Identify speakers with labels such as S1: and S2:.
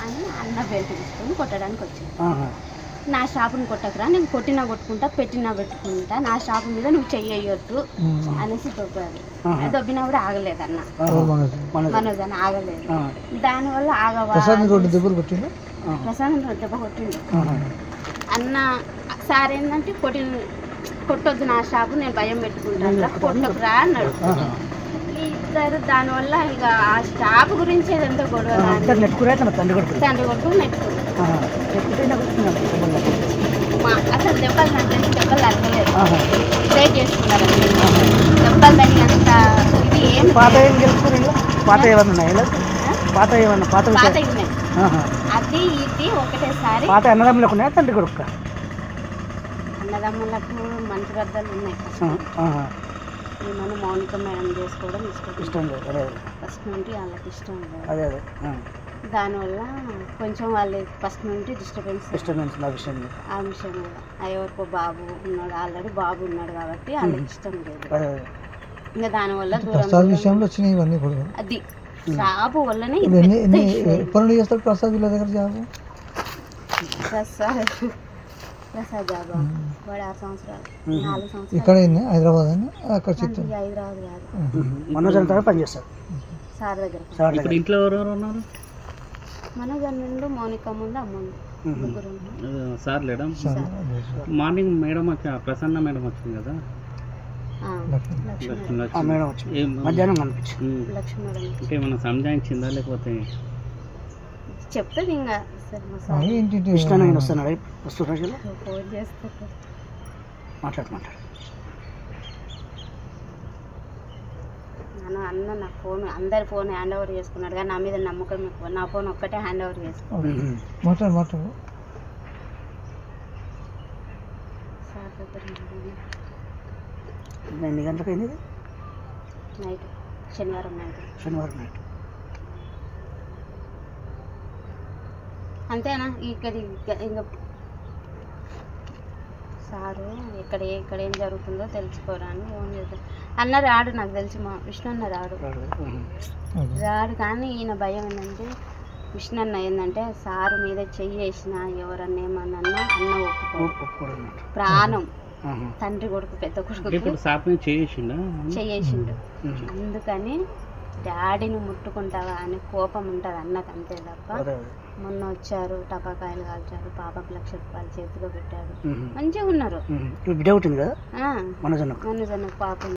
S1: అని అన్న బెల్ట్ తీసుకొని కొట్టడానికి వచ్చింది. నా షాపుని కొట్టకురా, నేను కొట్టినా కొట్టుకుంటా, పెట్టినా పెట్టుకుంటా, నా షాపు మీద నువ్వు చెయ్యొద్దు అనేసి దొబ్బాడు. దొబ్బినా కూడా ఆగలేదు అన్న, మనోజ్ అన్న ఆగలేదు. దానివల్ల ప్రసాద్ దెబ్బ కొట్టిండు. అన్న సార్ ఏంటంటే కొట్టొద్దు నా షాపు, నేను భయం పెట్టుకుంటాను, కొట్టకురా అన్నాడు. ఇద్దరు దానివల్ల ఇక ఆ షాపు గురించి ఏదంతా గొడవ, తండ్రి కొడుకు నెట్టుకున్నారు. అసలు దెబ్బలు నాకు తెలిసి దెబ్బలు తగ్గలేదు, స్ట్రైట్ చేసుకున్నారు. దెబ్బలు తగినంత ఇది ఏం అది ఇది ఒకటేసారి.
S2: తండ్రి కొడుకు
S1: అన్నదమ్ములకు మంచి గద్దలు ఉన్నాయి. మనం మౌనిక మేడం చేసుకోవడం ఇష్టం లేదు, ఫస్ట్ నుండి వాళ్ళకి ఇష్టం లేదు. దానివల్ల కొంచెం వాళ్ళు ఫస్ట్ నుండి డిస్టర్బెన్స్ ఆ విషయం కూడా. ఎవరికో బాబు ఉన్నాడు, ఆల్రెడీ బాబు ఉన్నాడు కాబట్టి వాళ్ళకి ఇష్టం లేదు. ఇంకా దానివల్ల అది జాబు వల్లనే ప్రసాద్ జాబా వాడు 6 సంవత్సరాలు 4 సంవత్సరాలు
S2: హైదరాబాద్
S1: కాదు పనిచేస్తాడు సార్ దగ్గర.
S3: ఇంట్లో ఎవరెవరు ఉన్నారు?
S1: మనోజ్ నుండి మౌనిక ముందు అమ్ముంది, ముగ్గురు.
S3: సార్ లేడా? మార్నింగ్ మేడం వచ్చి ప్రసన్న మేడం వచ్చింది కదా,
S2: మధ్యాహ్నం కనిపించింది.
S1: లక్ష్మీ మేడం
S3: అంటే ఏమన్నా సంజాయించిందా లేకపోతే
S1: చెప్తుంది ఇంకా
S2: ఫోన్
S1: చేస్తారు.
S2: మాట్లాడు
S1: అన్న నా ఫోన్ అందరి ఫోన్ హ్యాండ్ ఓవర్ చేసుకున్నాడు, కానీ నా మీద నమ్మకం ఎక్కువ. నా ఫోన్ ఒక్కటే హ్యాండ్ ఓవర్ చేసుకున్నాడు.
S2: ఎన్ని గంటలకు అయింది?
S1: నైట్, శనివారం నైట్. అంతేనా? ఇక్కడ ఇంకా సారు ఇక్కడ ఏం జరుగుతుందో తెలుసుకోవడానికి ఫోన్ చేద్దాం అన్న. రాడు, నాకు తెలిసి మా విష్ణు అన్న రాడు. కానీ ఈయన భయం ఏంటంటే, విష్ణు అన్న ఏంటంటే సారు మీద చెయ్యి వేసినా ఎవరన్నా ఏమన్నా అన్న ఒప్పుకోడు. ప్రాణం తండ్రి కొడుకు పెద్ద కొడుకు చెయ్యేసిండు. అందుకని డాడీని ముట్టుకుంటావా అని కోపం ఉంటుంది అన్నకు, అంతే తప్ప. మొన్న వచ్చారు, టపాకాయలు కాల్చారు, పాపకు 1,00,000 రూపాయలు చేతిలో పెట్టాడు, మంచిగా ఉన్నారు. మనోజ్ అన్న పాపం